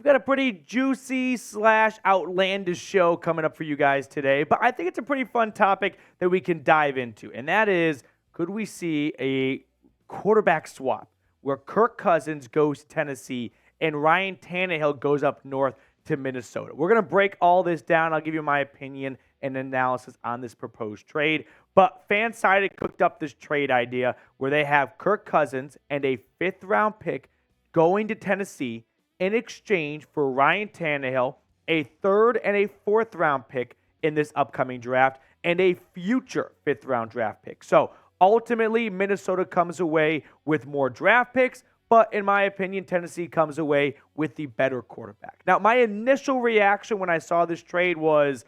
got a pretty juicy / outlandish show coming up for you guys today, but I think it's a pretty fun topic that we can dive into, and that is, could we see a quarterback swap where Kirk Cousins goes to Tennessee and Ryan Tannehill goes up north to Minnesota? We're going to break all this down. I'll give you my opinion and analysis on this proposed trade. But FanSided cooked up this trade idea where they have Kirk Cousins and a 5th-round pick going to Tennessee in exchange for Ryan Tannehill, a 3rd and a 4th-round pick in this upcoming draft, and a future 5th-round draft pick. So ultimately, Minnesota comes away with more draft picks, but in my opinion, Tennessee comes away with the better quarterback. Now, my initial reaction when I saw this trade was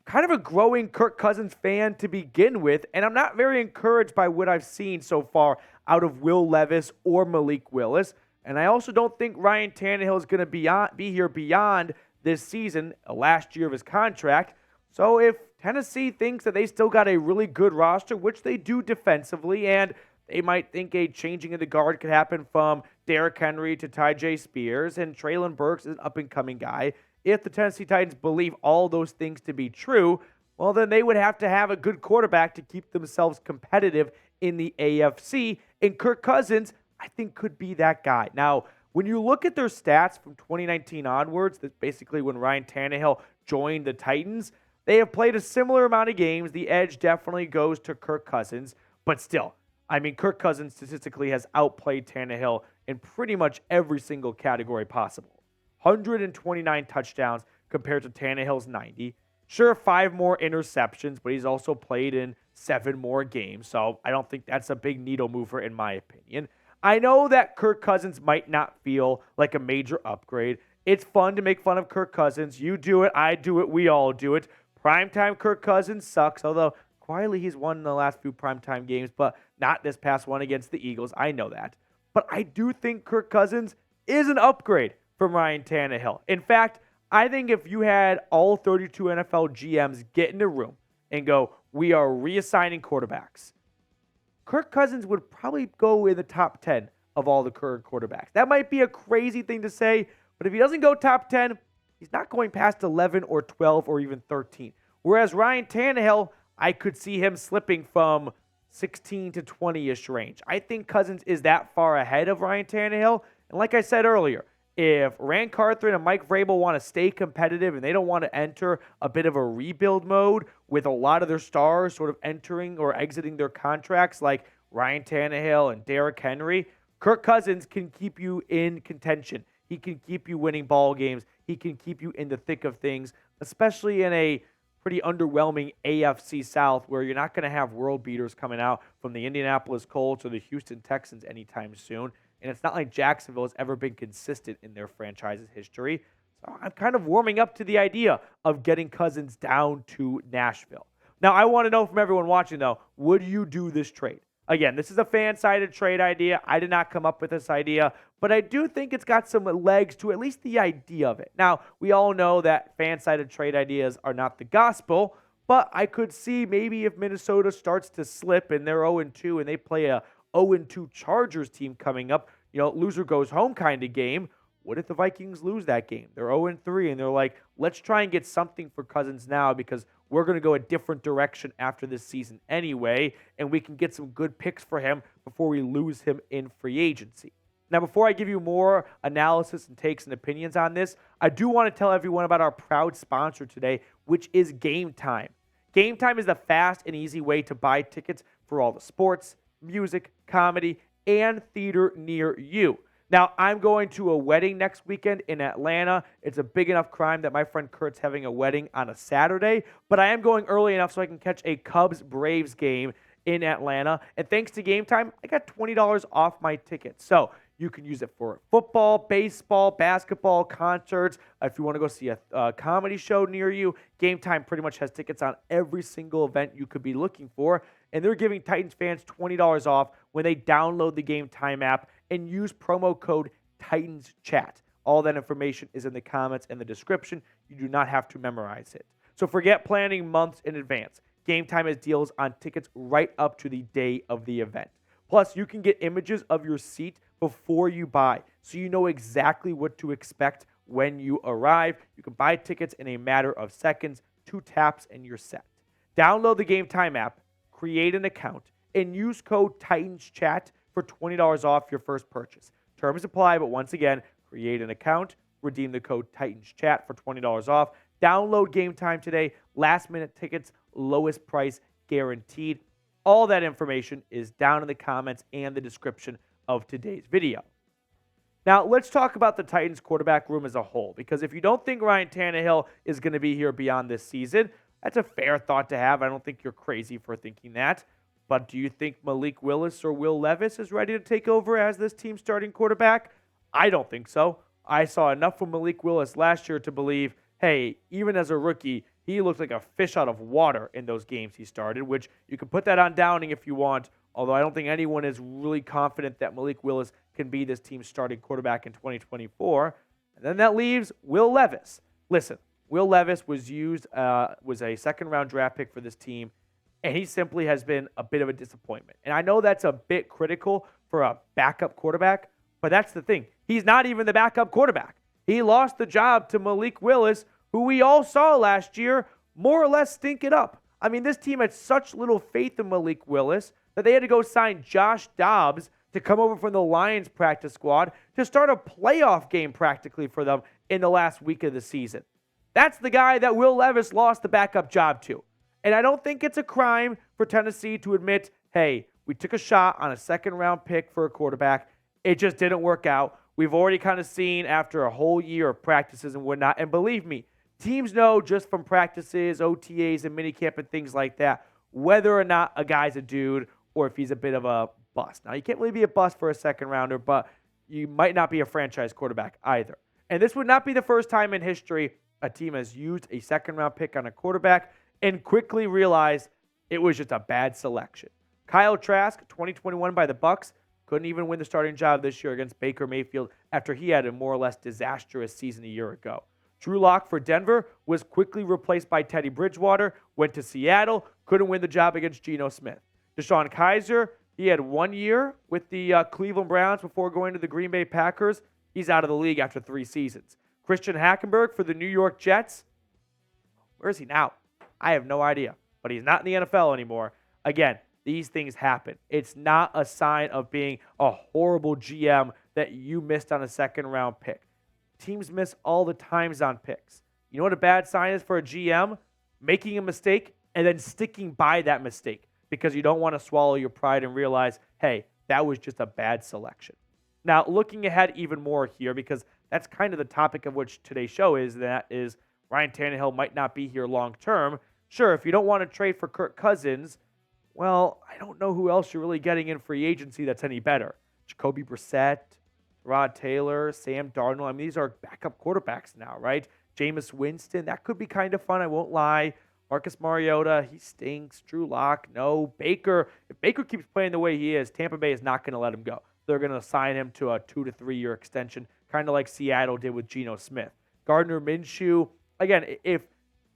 kind of a growing Kirk Cousins fan to begin with, and I'm not very encouraged by what I've seen so far out of Will Levis or Malik Willis. And I also don't think Ryan Tannehill is going to be here beyond this season, last year of his contract. So if Tennessee thinks that they still got a really good roster, which they do defensively, and they might think a changing of the guard could happen from Derrick Henry to Tyjae Spears, and Treylon Burks is an up-and-coming guy. If the Tennessee Titans believe all those things to be true, well, then they would have to have a good quarterback to keep themselves competitive in the AFC. And Kirk Cousins, I think, could be that guy. Now, when you look at their stats from 2019 onwards, that's basically when Ryan Tannehill joined the Titans, they have played a similar amount of games. The edge definitely goes to Kirk Cousins, but still, I mean, Kirk Cousins statistically has outplayed Tannehill in pretty much every single category possible. 129 touchdowns compared to Tannehill's 90. Sure, 5 more interceptions, but he's also played in 7 more games, so I don't think that's a big needle mover in my opinion. I know that Kirk Cousins might not feel like a major upgrade. It's fun to make fun of Kirk Cousins. You do it, I do it, we all do it. Primetime Kirk Cousins sucks, although quietly he's won the last few primetime games, but not this past one against the Eagles. I know that. But I do think Kirk Cousins is an upgrade from Ryan Tannehill. In fact, I think if you had all 32 NFL GMs get in a room and go, we are reassigning quarterbacks, Kirk Cousins would probably go in the top 10 of all the current quarterbacks. That might be a crazy thing to say, but if he doesn't go top 10, he's not going past 11 or 12 or even 13. Whereas Ryan Tannehill, I could see him slipping from 16 to 20-ish range. I think Cousins is that far ahead of Ryan Tannehill. And like I said earlier, if Rand Carthon and Mike Vrabel want to stay competitive and they don't want to enter a bit of a rebuild mode with a lot of their stars sort of entering or exiting their contracts like Ryan Tannehill and Derrick Henry, Kirk Cousins can keep you in contention. He can keep you winning ball games. He can keep you in the thick of things, especially in a pretty underwhelming AFC South where you're not going to have world beaters coming out from the Indianapolis Colts or the Houston Texans anytime soon. And it's not like Jacksonville has ever been consistent in their franchise's history. So I'm kind of warming up to the idea of getting Cousins down to Nashville. Now, I want to know from everyone watching, though, would you do this trade? Again, this is a fan-sided trade idea. I did not come up with this idea, but I do think it's got some legs to at least the idea of it. Now, we all know that fan-sided trade ideas are not the gospel, but I could see maybe if Minnesota starts to slip and they're 0-2 and they play a 0-2 Chargers team coming up, loser goes home kind of game. What if the Vikings lose that game? They're 0-3, and they're like, let's try and get something for Cousins now because we're going to go a different direction after this season anyway, and we can get some good picks for him before we lose him in free agency. Now, before I give you more analysis and takes and opinions on this, I do want to tell everyone about our proud sponsor today, which is Game Time. Game Time is the fast and easy way to buy tickets for all the sports, music, comedy, and theater near you. Now, I'm going to a wedding next weekend in Atlanta. It's a big enough crime that my friend Kurt's having a wedding on a Saturday, but I am going early enough so I can catch a Cubs-Braves game in Atlanta. And thanks to Game Time, I got $20 off my ticket. So you can use it for football, baseball, basketball, concerts. If you want to go see a comedy show near you, Game Time pretty much has tickets on every single event you could be looking for. And they're giving Titans fans $20 off when they download the Game Time app and use promo code TitansChat. All that information is in the comments and the description. You do not have to memorize it. So forget planning months in advance. Game Time has deals on tickets right up to the day of the event. Plus, you can get images of your seat before you buy, so you know exactly what to expect when you arrive. You can buy tickets in a matter of seconds, 2 taps, and you're set. Download the Game Time app, create an account, and use code TITANSCHAT for $20 off your first purchase. Terms apply, but once again, create an account, redeem the code TITANSCHAT for $20 off. Download Game Time today. Last-minute tickets, lowest price guaranteed. All that information is down in the comments and the description of today's video. Now, let's talk about the Titans quarterback room as a whole, because if you don't think Ryan Tannehill is going to be here beyond this season, that's a fair thought to have. I don't think you're crazy for thinking that. But do you think Malik Willis or Will Levis is ready to take over as this team's starting quarterback? I don't think so. I saw enough from Malik Willis last year to believe, hey, even as a rookie, he looked like a fish out of water in those games he started, which you can put that on Downing if you want, although I don't think anyone is really confident that Malik Willis can be this team's starting quarterback in 2024. And then that leaves Will Levis. Listen, Will Levis was a second-round draft pick for this team, and he simply has been a bit of a disappointment. And I know that's a bit critical for a backup quarterback, but that's the thing. He's not even the backup quarterback. He lost the job to Malik Willis, who we all saw last year more or less stink it up. I mean, this team had such little faith in Malik Willis that they had to go sign Josh Dobbs to come over from the Lions practice squad to start a playoff game practically for them in the last week of the season. That's the guy that Will Levis lost the backup job to. And I don't think it's a crime for Tennessee to admit, hey, we took a shot on a second-round pick for a quarterback. It just didn't work out. We've already kind of seen after a whole year of practices and whatnot. And believe me, teams know just from practices, OTAs, and minicamp and things like that, whether or not a guy's a dude or if he's a bit of a bust. Now, you can't really be a bust for a second-rounder, but you might not be a franchise quarterback either. And this would not be the first time in history a team has used a second-round pick on a quarterback and quickly realized it was just a bad selection. Kyle Trask, 2021 by the Bucs, couldn't even win the starting job this year against Baker Mayfield after he had a more or less disastrous season a year ago. Drew Lock for Denver was quickly replaced by Teddy Bridgewater, went to Seattle, couldn't win the job against Geno Smith. Deshaun Kaiser, he had 1 year with the Cleveland Browns before going to the Green Bay Packers. He's out of the league after 3 seasons. Christian Hackenberg for the New York Jets. Where is he now? I have no idea, but he's not in the NFL anymore. Again, these things happen. It's not a sign of being a horrible GM that you missed on a second-round pick. Teams miss all the times on picks. You know what a bad sign is for a GM? Making a mistake and then sticking by that mistake because you don't want to swallow your pride and realize, hey, that was just a bad selection. Now, looking ahead even more here, because that's kind of the topic of which today's show is, that is Ryan Tannehill might not be here long term. Sure, if you don't want to trade for Kirk Cousins, well, I don't know who else you're really getting in free agency that's any better. Jacoby Brissett, Tyrod Taylor, Sam Darnold. I mean, these are backup quarterbacks now, right? Jameis Winston, that could be kind of fun, I won't lie. Marcus Mariota, he stinks. Drew Lock, no. Baker, if Baker keeps playing the way he is, Tampa Bay is not going to let him go. They're going to sign him to a 2 to 3 year extension, kind of like Seattle did with Geno Smith. Gardner Minshew, again, if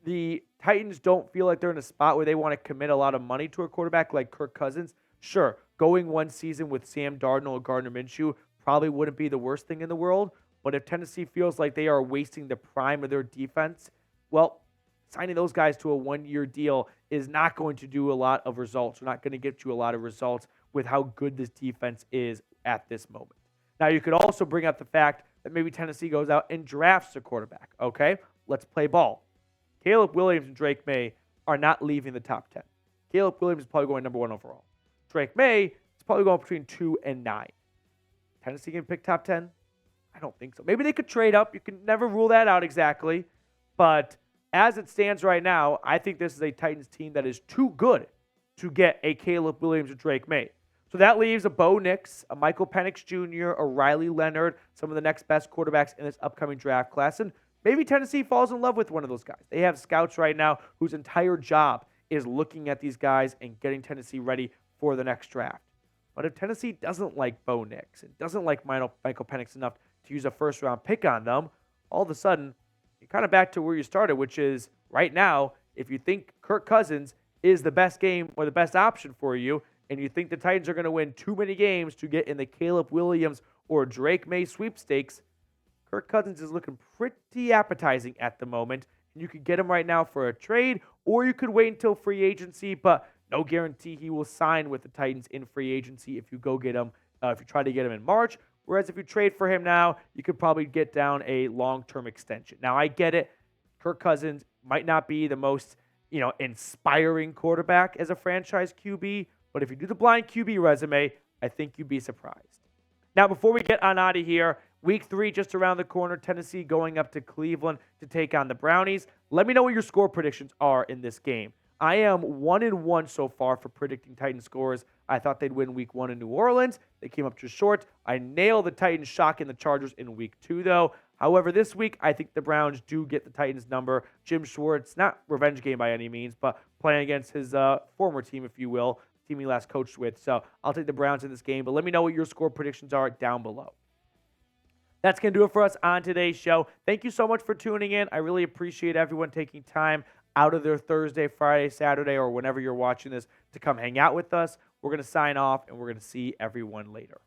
the Titans don't feel like they're in a spot where they want to commit a lot of money to a quarterback like Kirk Cousins, sure, going one season with Sam Darnold or Gardner Minshew probably wouldn't be the worst thing in the world. But if Tennessee feels like they are wasting the prime of their defense, well, signing those guys to a 1 year deal is not going to do a lot of results. We're not going to get you a lot of results with how good this defense is at this moment. Now, you could also bring up the fact that maybe Tennessee goes out and drafts a quarterback. Okay, let's play ball. Caleb Williams and Drake Maye are not leaving the top 10. Caleb Williams is probably going number 1 overall. Drake Maye is probably going between 2 and 9. Tennessee can pick top 10? I don't think so. Maybe they could trade up. You can never rule that out exactly. But as it stands right now, I think this is a Titans team that is too good to get a Caleb Williams or Drake Maye. So that leaves a Bo Nix, a Michael Penix Jr., a Riley Leonard, some of the next best quarterbacks in this upcoming draft class. And maybe Tennessee falls in love with one of those guys. They have scouts right now whose entire job is looking at these guys and getting Tennessee ready for the next draft. But if Tennessee doesn't like Bo Nix and doesn't like Michael Penix enough to use a first-round pick on them, all of a sudden, you're kind of back to where you started, which is right now, if you think Kirk Cousins is the best game or the best option for you, and you think the Titans are going to win too many games to get in the Caleb Williams or Drake Maye sweepstakes, Kirk Cousins is looking pretty appetizing at the moment. And you could get him right now for a trade, or you could wait until free agency, but no guarantee he will sign with the Titans in free agency if you go get him, if you try to get him in March. Whereas if you trade for him now, you could probably get down a long-term extension. Now, I get it. Kirk Cousins might not be the most, inspiring quarterback as a franchise QB, but if you do the blind QB resume, I think you'd be surprised. Now, before we get on out of here, Week 3 just around the corner, Tennessee going up to Cleveland to take on the Brownies. Let me know what your score predictions are in this game. I am 1-1 so far for predicting Titans scores. I thought they'd win Week 1 in New Orleans. They came up just short. I nailed the Titans shocking the Chargers in Week 2, though. However, this week, I think the Browns do get the Titans number. Jim Schwartz, not revenge game by any means, but playing against his former team, if you will, team he last coached with. So I'll take the Browns in this game, but let me know what your score predictions are down below. That's going to do it for us on today's show. Thank you so much for tuning in. I really appreciate everyone taking time out of their Thursday, Friday, Saturday, or whenever you're watching this to come hang out with us. We're going to sign off, and we're going to see everyone later.